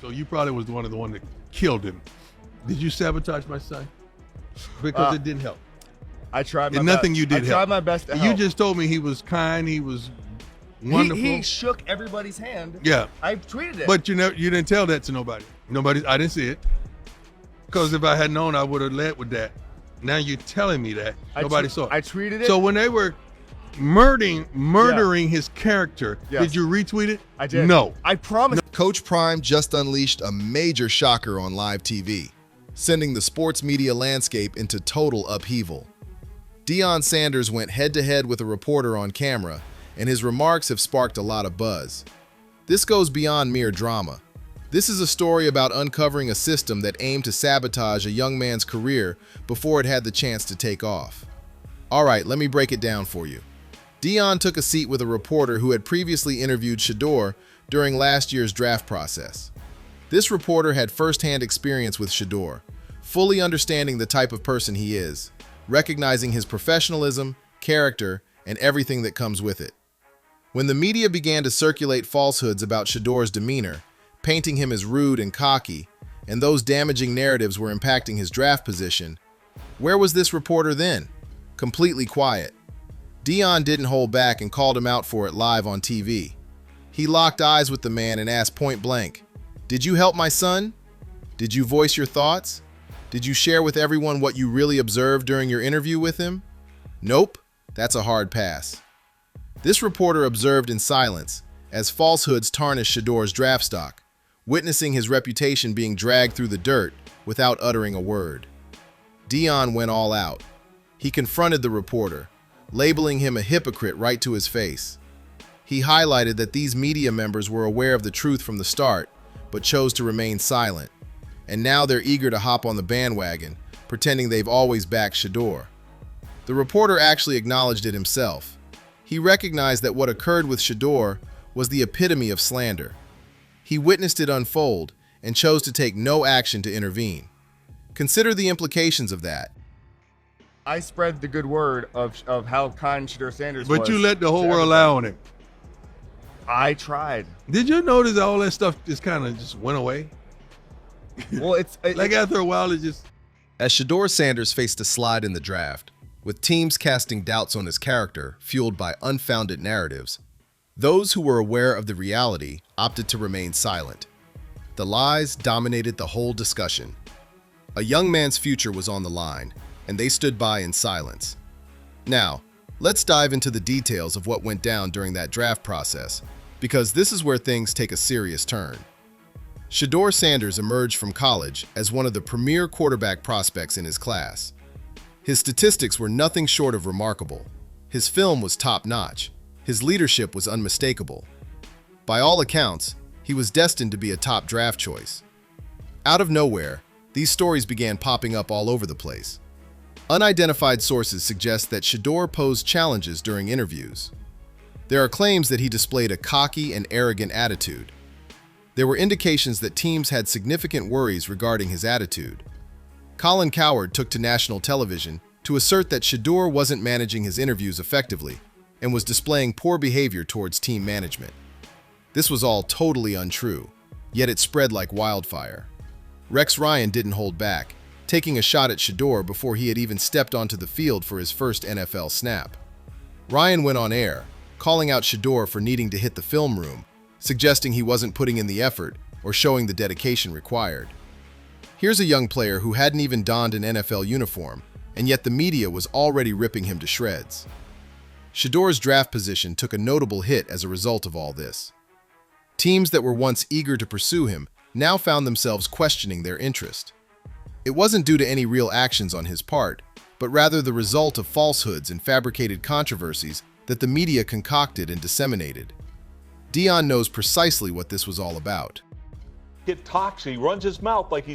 So you probably was one of the one that killed him. Did you sabotage my son? Because it didn't help. I tried my and best. nothing you did I help. tried my best to help. You just told me he was kind, he was wonderful. He shook everybody's hand. Yeah. I tweeted it. But you didn't tell that to nobody. I didn't see it. Because if I had known, I would have led with that. Now you're telling me that. Nobody saw it. I tweeted it. So when they were murdering his character, did you retweet it? I did. No. I promise. Coach Prime just unleashed a major shocker on live TV, sending the sports media landscape into total upheaval. Deion Sanders went head-to-head with a reporter on camera, and his remarks have sparked a lot of buzz. This goes beyond mere drama. This is a story about uncovering a system that aimed to sabotage a young man's career before it had the chance to take off. All right, let me break it down for you. Dion took a seat with a reporter who had previously interviewed Shedeur during last year's draft process. This reporter had first-hand experience with Shedeur, fully understanding the type of person he is, recognizing his professionalism, character, and everything that comes with it. When the media began to circulate falsehoods about Shedeur's demeanor, painting him as rude and cocky, and those damaging narratives were impacting his draft position, where was this reporter then? Completely quiet. Dion didn't hold back and called him out for it live on TV. He locked eyes with the man and asked point blank, "Did you help my son? Did you voice your thoughts? Did you share with everyone what you really observed during your interview with him?" Nope, that's a hard pass. This reporter observed in silence as falsehoods tarnished Shedeur's draft stock, witnessing his reputation being dragged through the dirt without uttering a word. Dion went all out. He confronted the reporter, labeling him a hypocrite right to his face. He highlighted that these media members were aware of the truth from the start, but chose to remain silent. And now they're eager to hop on the bandwagon, pretending they've always backed Shedeur. The reporter actually acknowledged it himself. He recognized that what occurred with Shedeur was the epitome of slander. He witnessed it unfold and chose to take no action to intervene. Consider the implications of that. I spread the good word of how kind Deion Sanders was. But you let the whole world lie on him. I tried. Did you notice all that stuff just kind of just went away? Well, like after a while, it just... As Deion Sanders faced a slide in the draft, with teams casting doubts on his character fueled by unfounded narratives, those who were aware of the reality opted to remain silent. The lies dominated the whole discussion. A young man's future was on the line, and they stood by in silence. Now, let's dive into the details of what went down during that draft process, because this is where things take a serious turn. Deion Sanders emerged from college as one of the premier quarterback prospects in his class. His statistics were nothing short of remarkable. His film was top-notch. His leadership was unmistakable. By all accounts, he was destined to be a top draft choice. Out of nowhere, these stories began popping up all over the place. Unidentified sources suggest that Shedeur posed challenges during interviews. There are claims that he displayed a cocky and arrogant attitude. There were indications that teams had significant worries regarding his attitude. Colin Cowherd took to national television to assert that Shedeur wasn't managing his interviews effectively and was displaying poor behavior towards team management. This was all totally untrue, yet it spread like wildfire. Rex Ryan didn't hold back, taking a shot at Shedeur before he had even stepped onto the field for his first NFL snap. Ryan went on air, calling out Shedeur for needing to hit the film room, suggesting he wasn't putting in the effort or showing the dedication required. Here's a young player who hadn't even donned an NFL uniform, and yet the media was already ripping him to shreds. Shedeur's draft position took a notable hit as a result of all this. Teams that were once eager to pursue him now found themselves questioning their interest. It wasn't due to any real actions on his part, but rather the result of falsehoods and fabricated controversies that the media concocted and disseminated. Dion knows precisely what this was all about. Get toxic. He runs his mouth like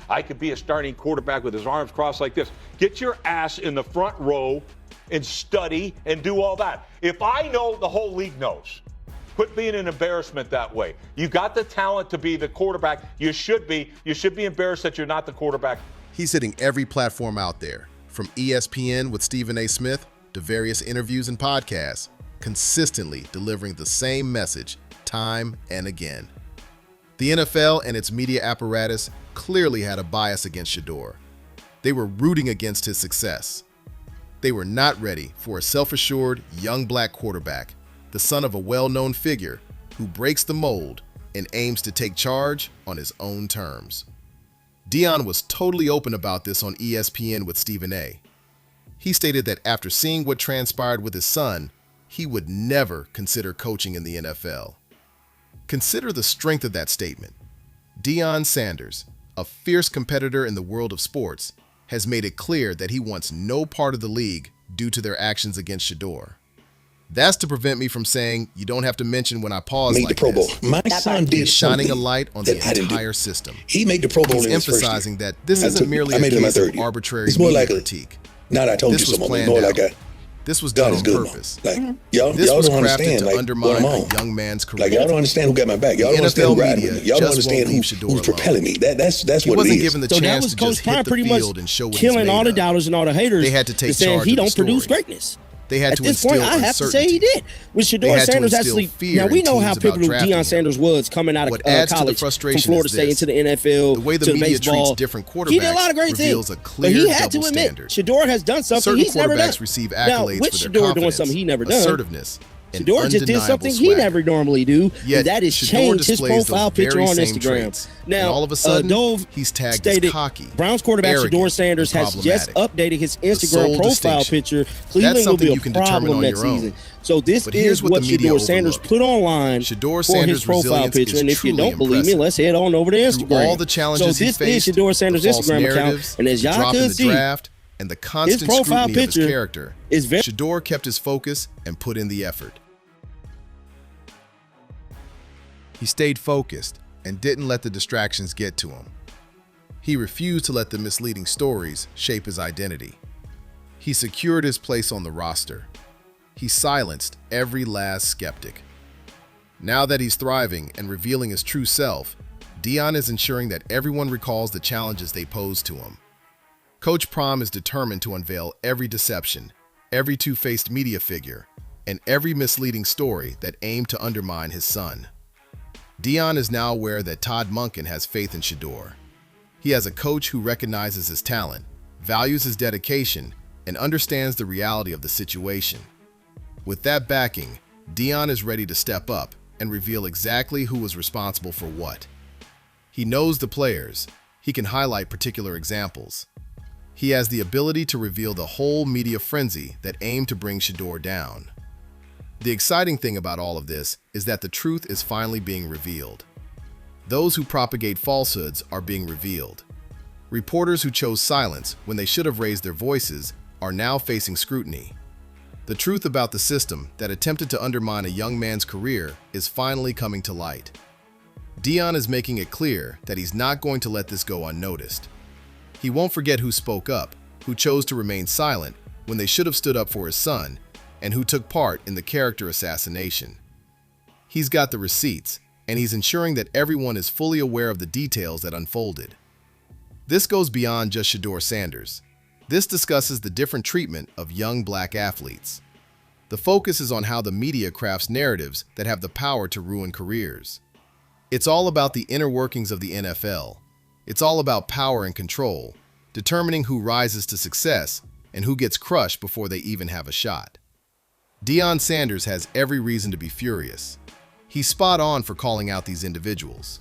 I could be a starting quarterback with his arms crossed like this. Get your ass in the front row and study and do all that. If I know, the whole league knows. Quit being an embarrassment that way. You got the talent to be the quarterback. You should be. You should be embarrassed that you're not the quarterback. He's hitting every platform out there, from ESPN with Stephen A. Smith to various interviews and podcasts, consistently delivering the same message time and again. The NFL and its media apparatus clearly had a bias against Shedeur. They were rooting against his success. They were not ready for a self-assured young black quarterback, the son of a well-known figure who breaks the mold and aims to take charge on his own terms. Dion was totally open about this on ESPN with Stephen A. He stated that after seeing what transpired with his son, he would never consider coaching in the NFL. Consider the strength of that statement. Deion Sanders, a fierce competitor in the world of sports, has made it clear that he wants no part of the league due to their actions against Shedeur. That's to prevent me from saying you don't have to mention when I pause made like the Pro Bowl. this. My son did He's shining a something light on that the I didn't do. entire system. He made the Pro Bowl He's in his first emphasizing year. that this isn't merely I a made it in my case third of year. arbitrary It's more media like a, critique. not I told This you was so, Mama. It's planned more like out. a, This was God done is on good, Mama. purpose. Like, This y'all was don't crafted understand to like undermine what I'm a on. young man's career. Like, y'all don't understand who got my back. Y'all The don't understand who NFL riding with media me. Y'all don't just understand won't leave who's Shedeur propelling me. That's He what it wasn't is. given the So that chance was to Coach just Prime hit the pretty much field and show what he's killing made all the of. doubters and all the haters. They had to take saying charge he of the don't produce story. greatness. They had At to this instill point, I have to say he uncertainty. did. With They Shedeur had to Sanders instill actually, fear now we in know how teams about pivotal drafting Deion him. Sanders was coming out of What adds to the college from frustration Florida is State this. into the NFL, The way the to media baseball. treats different He did a lot quarterbacks of great reveals things. a But clear he had to double admit, standard. Shedeur has done something Certain he's never done. quarterbacks receive Now, accolades with for their Shedeur doing confidence, something he never done, assertiveness, and Shedeur just did undeniable something he swagger. never normally do, Yet, and that is Shedeur change his displays profile those picture very on same Instagram. traits. Now, And all of a sudden, Dove he's tagged stated as cocky, Browns quarterback arrogant, Shedeur Sanders and has just problematic. updated his The sole Instagram profile distinction. picture. That's Cleveland will something be you a can determine problem on next your own. season. So this But is here's what what the media Shedeur Sanders overlook. put online Shedeur for Sanders' his profile resilience picture. is And if you truly don't believe me, impressive. let's head on over to Through Instagram. all the challenges so he this faced, is Shedeur Sanders' the false Instagram narratives, account, and as the y'all drop in can the see, draft, and the constant profile scrutiny of his picture character, is very. Shedeur kept his focus and put in the effort. He stayed focused and didn't let the distractions get to him. He refused to let the misleading stories shape his identity. He secured his place on the roster. He silenced every last skeptic. Now that he's thriving and revealing his true self, Dion is ensuring that everyone recalls the challenges they posed to him. Coach Prime is determined to unveil every deception, every two-faced media figure, and every misleading story that aimed to undermine his son. Dion is now aware that Todd Monken has faith in Shedeur. He has a coach who recognizes his talent, values his dedication, and understands the reality of the situation. With that backing, Dion is ready to step up and reveal exactly who was responsible for what. He knows the players. He can highlight particular examples. He has the ability to reveal the whole media frenzy that aimed to bring Shedeur down. The exciting thing about all of this is that the truth is finally being revealed. Those who propagate falsehoods are being revealed. Reporters who chose silence when they should have raised their voices are now facing scrutiny. The truth about the system that attempted to undermine a young man's career is finally coming to light. Dion is making it clear that he's not going to let this go unnoticed. He won't forget who spoke up, who chose to remain silent when they should have stood up for his son, and who took part in the character assassination. He's got the receipts, and he's ensuring that everyone is fully aware of the details that unfolded. This goes beyond just Shedeur Sanders. This discusses the different treatment of young black athletes. The focus is on how the media crafts narratives that have the power to ruin careers. It's all about the inner workings of the NFL. It's all about power and control, determining who rises to success and who gets crushed before they even have a shot. Deion Sanders has every reason to be furious. He's spot on for calling out these individuals.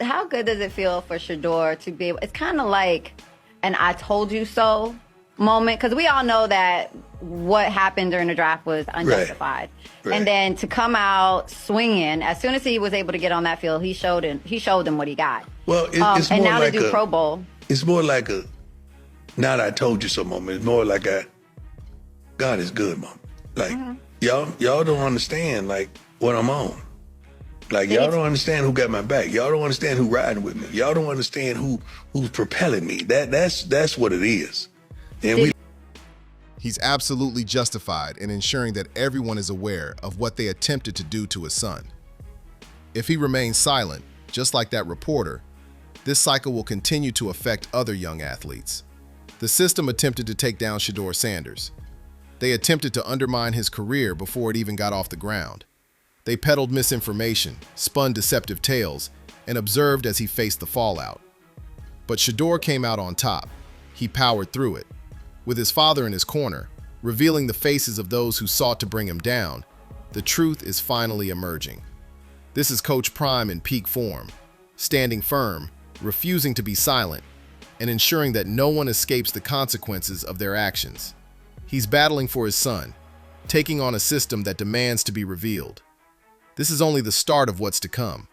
How good does it feel for Shedeur to be able, it's kind of like an I told you so moment, because we all know that what happened during the draft was unjustified. Right. And then to come out swinging, as soon as he was able to get on that field, he showed them what he got. Well, it's and more now like to do Pro Bowl. It's more like a not I told you so moment. It's more like a God is good moment. Like y'all don't understand like what I'm on. Like y'all don't understand who got my back. Y'all don't understand who riding with me. Y'all don't understand who's propelling me. That's what it is. And He's absolutely justified in ensuring that everyone is aware of what they attempted to do to his son. If he remains silent, just like that reporter, this cycle will continue to affect other young athletes. The system attempted to take down Shedeur Sanders. They attempted to undermine his career before it even got off the ground. They peddled misinformation, spun deceptive tales, and observed as he faced the fallout. But Shedeur came out on top. He powered through it. With his father in his corner, revealing the faces of those who sought to bring him down, the truth is finally emerging. This is Coach Prime in peak form, standing firm, refusing to be silent, and ensuring that no one escapes the consequences of their actions. He's battling for his son, taking on a system that demands to be revealed. This is only the start of what's to come.